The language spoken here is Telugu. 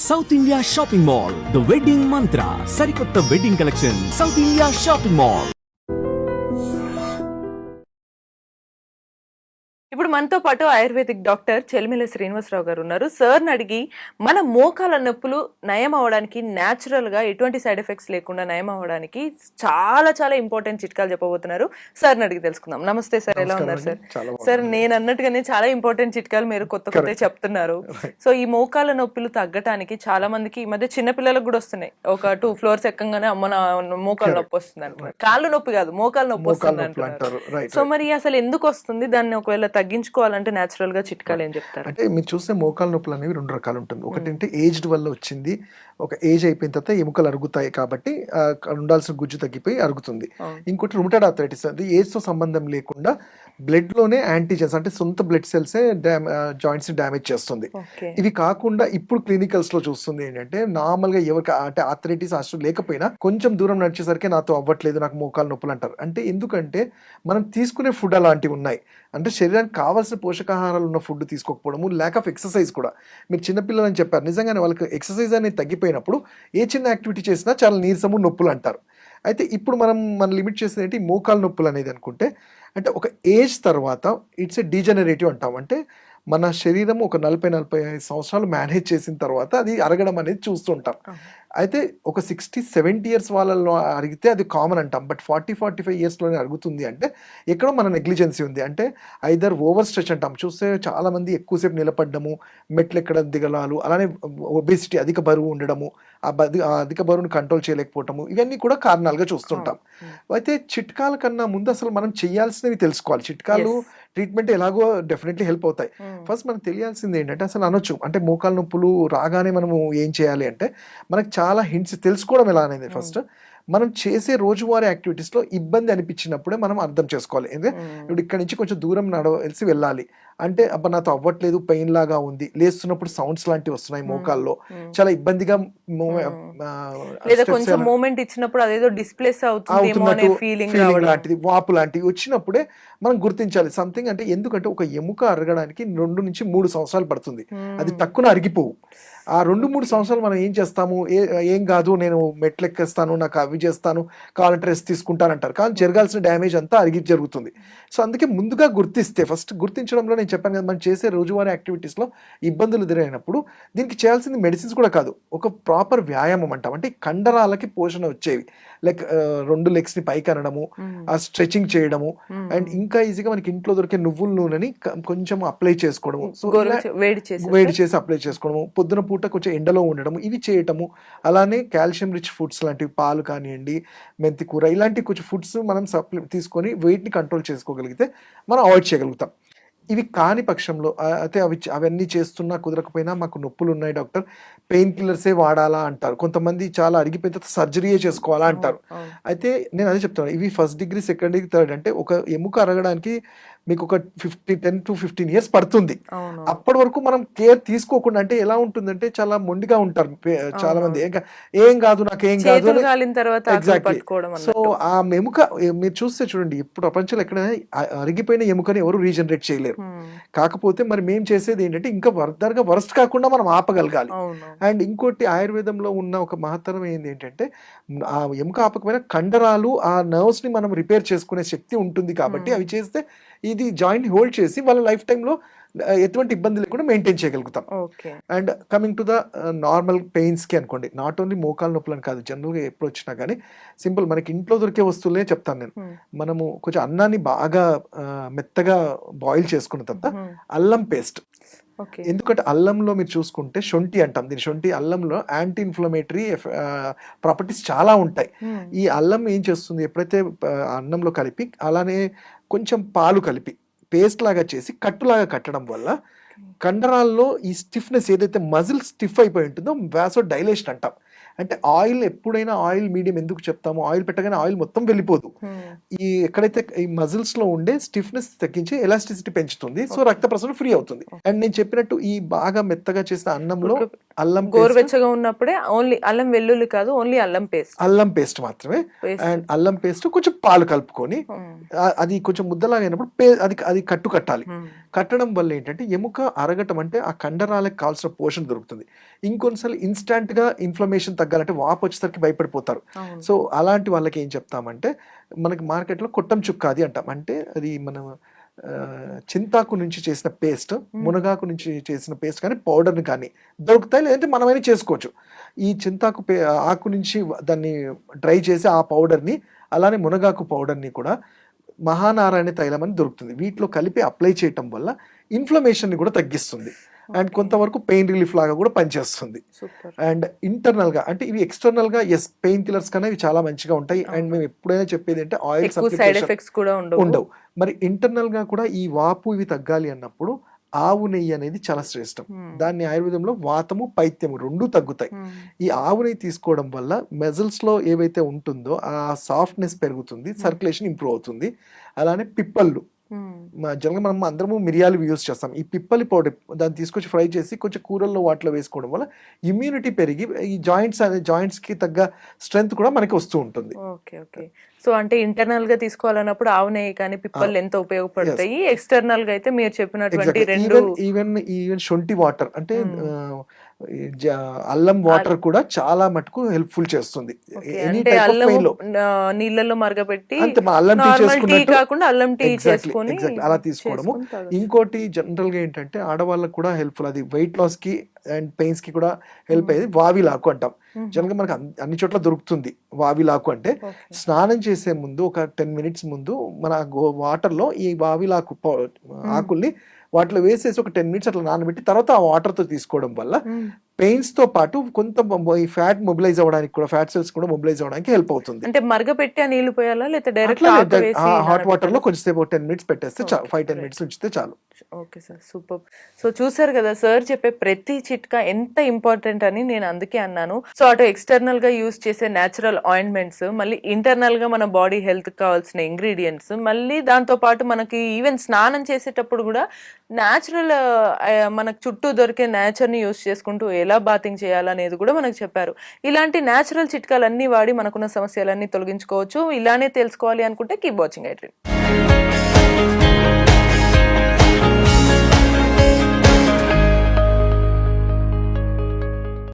South India shopping mall, the wedding మంత్ర, సరికొత్త wedding collection, south India shopping mall. ఇప్పుడు మనతో పాటు ఆయుర్వేదిక్ డాక్టర్ చెలిమిల శ్రీనివాసరావు గారు ఉన్నారు. సార్ని అడిగి మన మోకాల నొప్పులు నయం అవ్వడానికి, న్యాచురల్ గా ఎటువంటి సైడ్ ఎఫెక్ట్స్ లేకుండా నయం అవ్వడానికి చాలా చాలా ఇంపార్టెంట్ చిట్కాలు చెప్పబోతున్నారు. సార్ని అడిగి తెలుసుకుందాం. నమస్తే సార్, ఎలా ఉన్నారు సార్? సార్, నేను అన్నట్టుగానే చాలా ఇంపార్టెంట్ చిట్కాలు మీరు కొత్త చెప్తున్నారు. సో ఈ మోకాల నొప్పులు తగ్గడానికి చాలా మందికి ఈ మధ్య చిన్న పిల్లలకు కూడా వస్తున్నాయి. ఒక 2 floors ఎక్కగానే అమ్మ నా మోకాల నొప్పి వస్తుంది అంటారు. కాళ్ళు నొప్పి కాదు, మోకాల నొప్పి వస్తుంది అంటారు. సో మరి అసలు ఎందుకు వస్తుంది? దాన్ని ఒకవేళ తగ్గించుకోవాలంటే నేచురల్ గా చిట్కాలు ఏం చెప్తారు? అంటే మీరు చూస్తే మోకాల నొప్పులు అనేవి 2 రకాలు ఉంటుంది. ఒకటి అంటే ఏజ్డ్ వల్ల వచ్చింది. ఒక ఏజ్ అయిపోయిన తర్వాత ఎముకలు అరుగుతాయి కాబట్టి ఉండాల్సిన గుజ్జు తగ్గిపోయి అరుగుతుంది. ఇంకోటి రుమటాయిడ్ ఆర్థరైటిస్, అది ఏజ్ తో సంబంధం లేకుండా బ్లడ్ లోనే యాంటీజెన్స్ అంటే సొంత బ్లడ్ సెల్సే జాయింట్స్ డ్యామేజ్ చేస్తుంది. ఇవి కాకుండా ఇప్పుడు క్లినికల్స్ లో చూస్తుంది ఏంటంటే, నార్మల్ గా ఎవరికి అంటే ఆర్థరైటిస్ అసలు లేకపోయినా కొంచెం దూరం నడిచేసరికి నాతో అవ్వట్లేదు, నాకు మోకాలు నొప్పులు అంటారు. అంటే ఎందుకంటే మనం తీసుకునే ఫుడ్ అలాంటివి ఉన్నాయి. అంటే శరీరానికి కావాల్సిన పోషకాహారాలు ఉన్న ఫుడ్ తీసుకోకపోవడము, ల్యాక్ ఆఫ్ ఎక్సర్సైజ్ కూడా. మీరు చిన్నపిల్లలు అని చెప్పారు, నిజంగానే వాళ్ళకి ఎక్సర్సైజ్ అనేది తగ్గిపోయినప్పుడు ఏ చిన్న యాక్టివిటీ చేసినా చాలా నీరసము, నొప్పులు అంటారు. అయితే ఇప్పుడు మన లిమిట్ చేసేది ఏంటి, మోకాలు నొప్పులు అనేది అనుకుంటే, అంటే ఒక ఏజ్ తర్వాత ఇట్స్ ఏ డీజనరేటివ్ అంటాం. అంటే మన శరీరం ఒక 40-45 సంవత్సరాలు మేనేజ్ చేసిన తర్వాత అది అరగడం అనేది చూస్తుంటాం. అయితే ఒక 60-70 years వాళ్ళలో అరిగితే అది కామన్ అంటాం. బట్ 40-45 yearsలోనే అరుగుతుంది అంటే ఎక్కడో మన నెగ్లిజెన్సీ ఉంది. అంటే ఐదర్ ఓవర్ స్ట్రెచ్ అంటాం. చూస్తే చాలా మంది ఎక్కువసేపు నిలబడ్డము, మెట్లు ఎక్కడం దిగలాలు, అలానే ఒబేసిటీ, అధిక బరువు ఉండడము, ఆ అధిక బరువును కంట్రోల్ చేయలేకపోవటము, ఇవన్నీ కూడా కారణాలుగా చూస్తుంటాం. అయితే చిట్కాల కన్నా ముందు అసలు మనం చేయాల్సినవి తెలుసుకోవాలి. చిట్కాలు ట్రీట్మెంట్ ఎలాగో డెఫినెట్లీ హెల్ప్ అవుతాయి. ఫస్ట్ మనకు తెలియాల్సింది ఏంటంటే, అసలు అనొచ్చు అంటే మోకాలు నొప్పులు రాగానే మనము ఏం చేయాలి అంటే, మనకు చాలా హింట్స్ తెలుసుకోవడం ఎలా అనేది ఫస్ట్ మనం చేసే రోజువారీ యాక్టివిటీస్లో ఇబ్బంది అనిపించినప్పుడే మనం అర్థం చేసుకోవాలి. ఎందుకంటే ఇప్పుడు ఇక్కడ నుంచి కొంచెం దూరం నడవలసి వెళ్ళాలి అంటే, అబ్బా నాతో అవ్వట్లేదు, పెయిన్ లాగా ఉంది, లేస్తున్నప్పుడు సౌండ్స్ లాంటివి వస్తున్నాయి మోకాల్లో, చాలా ఇబ్బందిగా కొంచెం మూమెంట్ ఇచ్చినప్పుడు అదేదో డిస్ప్లేస్ అవుతున్నట్టు ఫీలింగ్ లాంటిది, వాపు లాంటివి వచ్చినప్పుడే మనం గుర్తించాలి సంథింగ్. అంటే ఎందుకంటే ఒక ఎముక అరగడానికి 2 నుంచి 3 సంవత్సరాలు పడుతుంది. అది తక్కువ అరిగిపోవు. ఆ 2-3 సంవత్సరాలు మనం ఏం చేస్తాము, ఏం కాదు నేను మెట్లు ఎక్కేస్తాను, నాకు అవి చేస్తాను, కావాలంటే రెస్ట్ తీసుకుంటానంటారు. కానీ జరగాల్సిన డ్యామేజ్ అంతా అరిగి జరుగుతుంది. సో అందుకే ముందుగా గుర్తిస్తే, ఫస్ట్ గుర్తించడంలో నేను చెప్పాను కదా, మనం చేసే రోజువారీ యాక్టివిటీస్లో ఇబ్బందులు ఎదురైనప్పుడు దీనికి చేయాల్సింది మెడిసిన్స్ కూడా కాదు, ఒక ప్రాపర్ వ్యాయామం అంటాం. అంటే కండరాలకి పోషణ వచ్చేవి, లైక్ 2 legsని పైకి అనడము, ఆ స్ట్రెచింగ్ చేయడము, అండ్ ఇంకా ఈజీగా మనకి ఇంట్లో దొరికే నువ్వుల నూనెని కొంచెం అప్లై చేసుకోవడము, వేడి చేసి అప్లై చేసుకోవడము, పొద్దున పూట కొంచెం ఎండలో ఉండడము, ఇవి చేయటము. అలానే కాల్షియం రిచ్ ఫుడ్స్ లాంటివి, పాలు కానివ్వండి, మెంతి కూర, ఇలాంటి కొంచెం ఫుడ్స్ మనం తీసుకొని వెయిట్ని కంట్రోల్ చేసుకోగలిగితే మనం అవాయిడ్ చేయగలుగుతాం. ఇవి కాని పక్షంలో అయితే అవన్నీ చేస్తున్నా కుదరకపోయినా, మాకు నొప్పులు ఉన్నాయి డాక్టర్, పెయిన్ కిల్లర్సే వాడాలా అంటారు. కొంతమంది చాలా అరిగిపోయిన తర్వాత సర్జరీయే చేసుకోవాలా అంటారు. అయితే నేను అదే చెప్తాను, ఇవి 1st degree 2nd degree 3rd అంటే ఒక ఎముక అరగడానికి మీకు ఒక 10 to 15 years పడుతుంది. అప్పటి వరకు మనం కేర్ తీసుకోకుండా, అంటే ఎలా ఉంటుందంటే చాలా మొండిగా ఉంటారు చాలా మంది, ఏం కాదు నాకేం కాదు. ఎగ్జాక్ట్లీ. సో ఆ ఎముక మీరు చూస్తే చూడండి, ఇప్పుడు ప్రపంచంలో ఎక్కడైనా అరిగిపోయిన ఎముకని ఎవరు రీజనరేట్ చేయలేరు. కాకపోతే మరి మేము చేసేది ఏంటంటే, ఇంకా ఫర్దర్గా వరస్ట్ కాకుండా మనం ఆపగలగాలి. అండ్ ఇంకోటి ఆయుర్వేదంలో ఉన్న ఒక మహత్తరం ఏంటంటే, ఆ ఎముక ఆపకపోయినా కండరాలు, ఆ నర్వ్స్ ని మనం రిపేర్ చేసుకునే శక్తి ఉంటుంది. కాబట్టి అవి చేస్తే ఇది జాయింట్ హోల్డ్ చేసి వాళ్ళ లైఫ్ టైంలో ఎటువంటి ఇబ్బంది లేకుండా మెయింటైన్ చేయగలుగుతాం. And coming to the normal పెయిన్స్కి అనుకోండి, నాట్ ఓన్లీ మోకాలు నొప్పులని కాదు, జనరల్గా ఎప్పుడు వచ్చినా కానీ సింపుల్ మనకి ఇంట్లో దొరికే వస్తువులే చెప్తాను నేను. మనము కొంచెం అన్నాన్ని బాగా మెత్తగా బాయిల్ చేసుకున్న తర్వాత అల్లం పేస్ట్, ఎందుకంటే అల్లంలో మీరు చూసుకుంటే శొంఠి అంటాం దీని, శొంఠి అల్లంలో యాంటీ ఇన్ఫ్లమేటరీ ప్రాపర్టీస్ చాలా ఉంటాయి. ఈ అల్లం ఏం చేస్తుంది, ఎప్పుడైతే అన్నంలో కలిపి అలానే కొంచెం పాలు కలిపి పేస్ట్ లాగా చేసి కట్టులాగా కట్టడం వల్ల కండరాల్లో ఈ స్టిఫ్నెస్ ఏదైతే మజిల్ స్టిఫ్ అయిపోయి ఉంటుందో వాసో డైలేషన్ అంటాం. అంటే ఆయిల్ ఎప్పుడైనా ఆయిల్ మీడియం ఎందుకు చెప్తాము, ఆయిల్ పెట్టగానే ఆయిల్ మొత్తం వెళ్ళిపోదు. ఈ ఎక్కడైతే ఈ మజిల్స్ లో ఉండే స్టిఫ్నెస్ తగ్గించి ఎలాస్టిసిటీ పెంచుతుంది. సో రక్త ప్రసరణ ఫ్రీ అవుతుంది. అండ్ నేను చెప్పినట్టు ఈ బాగా మెత్తగా చేసిన అన్నంలో అల్లం గోరువెచ్చగా ఉన్నప్పుడే ఓన్లీ అల్లం వెల్లుల్లి కాదు, ఓన్లీ అల్లం పేస్ట్ మాత్రమే. అండ్ అల్లం పేస్ట్ కొంచెం పాలు కలుపుకొని అది కొంచెం ముద్దలాగా అయినప్పుడు అది కట్టాలి. కట్టడం వల్ల ఏంటంటే ఎముక అరగటం అంటే ఆ కండరాలకు కావాల్సిన పోషణ దొరుకుతుంది. ఇంకొన్నిసార్లు ఇన్స్టాంట్ గా ఇన్ఫ్లమేషన్ తగ్గాలంటే వాపు వచ్చేసరికి భయపడిపోతారు. అవును. సో అలాంటి వాళ్ళకి ఏం చెప్తామంటే మనకి మార్కెట్లో కొట్టం చుక్కాది అంటాం. అంటే అది మనం చింతాకు నుంచి చేసిన పేస్ట్, మునగాకు నుంచి చేసిన పేస్ట్ కానీ పౌడర్ని కానీ దొరుకుతాయి, లేదంటే మనమైనా చేసుకోవచ్చు. ఈ చింతాకు ఆకు నుంచి దాన్ని డ్రై చేసి ఆ పౌడర్ని, అలానే మునగాకు పౌడర్ని కూడా మహానారాయణ తైలం అని దొరుకుతుంది, వీటిలో కలిపి అప్లై చేయటం వల్ల ఇన్ఫ్లమేషన్ని కూడా తగ్గిస్తుంది అండ్ కొంతవరకు పెయిన్ రిలీఫ్ లాగా కూడా పనిచేస్తుంది. సూపర్. అండ్ ఇంటర్నల్ గా అంటే ఇవి ఎక్స్టర్నల్ గా పెయిన్ కిల్లర్స్ కన్నా ఇవి చాలా మంచిగా ఉంటాయి. అండ్ మేము ఎప్పుడైనా చెప్పేది అంటే ఆయిల్ ఎక్కువ సైడ్ ఎఫెక్ట్స్ కూడా ఉండవు. మరి ఇంటర్నల్ గా కూడా ఈ వాపు ఇవి తగ్గాలి అన్నప్పుడు ఆవు నెయ్యి అనేది చాలా శ్రేష్టం. దాన్ని ఆయుర్వేదంలో వాతము పైత్యము రెండూ తగ్గుతాయి. ఈ ఆవు నెయ్యి తీసుకోవడం వల్ల మెజల్స్ లో ఏవైతే ఉంటుందో ఆ సాఫ్ట్నెస్ పెరుగుతుంది, సర్క్యులేషన్ ఇంప్రూవ్ అవుతుంది. అలానే పిప్పళ్ళు, జనరల్గా మనం అందరము మిరియాలు యూజ్ చేస్తాం. ఈ పిప్పలి పౌడర్ దాన్ని తీసుకొచ్చి ఫ్రై చేసి కొంచెం కూరల్లో వాటిలో వేసుకోవడం వల్ల ఇమ్యూనిటీ పెరిగి ఈ జాయింట్స్ కి తగ్గ స్ట్రెంగ్త్ కూడా మనకి వస్తూ ఉంటుంది. Okay okay. సో అంటే ఇంటర్నల్ గా తీసుకోవాలన్నప్పుడు ఆవు నెయ్యి కానీ పిప్పళ్ళు ఎంత ఉపయోగపడతాయి, ఎక్స్టర్నల్ గా అయితే మీరు చెప్పినటువంటి రెండు ఈవెన్ శొంఠి వాటర్ అంటే అల్లం వాటర్ కూడా చాలా మటుకు హెల్ప్ఫుల్ చేస్తుంది. అంటే అల్లం నీళ్ళలో మరగబెట్టి అల్లం టీ కాకుండా అల్లం టీ చేసుకొని అలా తీసుకోవడము. ఇంకోటి జనరల్ గా ఏంటంటే ఆడవాళ్ళకు కూడా హెల్ప్ఫుల్, అది వెయిట్ లాస్ కి అండ్ పెయిన్స్ కి కూడా హెల్ప్ అయ్యేది వావిలాకు అంటాం. జనరల్ గా మనకు అన్ని చోట్ల దొరుకుతుంది వావిలాకు. అంటే స్నానం చేసే ముందు ఒక 10 minutes ముందు మన వాటర్ లో ఈ వావిలాకు ఆకుల్ని వాటిలో వేసేసి ఒక 10 minutes అట్లా నానబెట్టి తర్వాత ఆ వాటర్ తో తీసుకోవడం వల్ల పెయిన్స్ తో పాటు కొంత ఈ ఫ్యాట్ మొబిలైజ్ అవ్వడానికి కూడా, ఫ్యాట్ సెల్స్ కూడా మొబిలైజ్ అవ్వడానికి హెల్ప్ అవుతుంది. అంటే మరగపెట్టి ఆ నీళ్లు పోయాలా లేకపోతే డైరెక్ట్ హాట్ వాటర్ లో కొంచెంసేపు 10 minutes పెట్టేస్తే 5-10 minutes ఉంచితే చాలు. Okay sir, super. సో చూసారు కదా సార్ చెప్పే ప్రతి చిట్కా ఎంత ఇంపార్టెంట్ అని, నేను అందుకే అన్నాను. సో అటు ఎక్స్టర్నల్ గా యూజ్ చేసే న్యాచురల్ ఆయింట్మెంట్స్, మళ్ళీ ఇంటర్నల్ గా మన బాడీ హెల్త్ కావాల్సిన ఇంగ్రీడియంట్స్, మళ్ళీ దాంతో పాటు మనకి ఈవెన్ స్నానం చేసేటప్పుడు కూడా న్యాచురల్ మనకు చుట్టూ దొరికే నేచర్ ని యూజ్ చేసుకుంటూ ఎలా బాతింగ్ చేయాలనేది కూడా మనకు చెప్పారు. ఇలాంటి న్యాచురల్ చిట్కాలన్నీ వాడి మనకున్న సమస్యలన్నీ తొలగించుకోవచ్చు. ఇలానే తెలుసుకోవాలి అనుకుంటే కీప్ వాచింగ్ ఐ డ్రీమ్.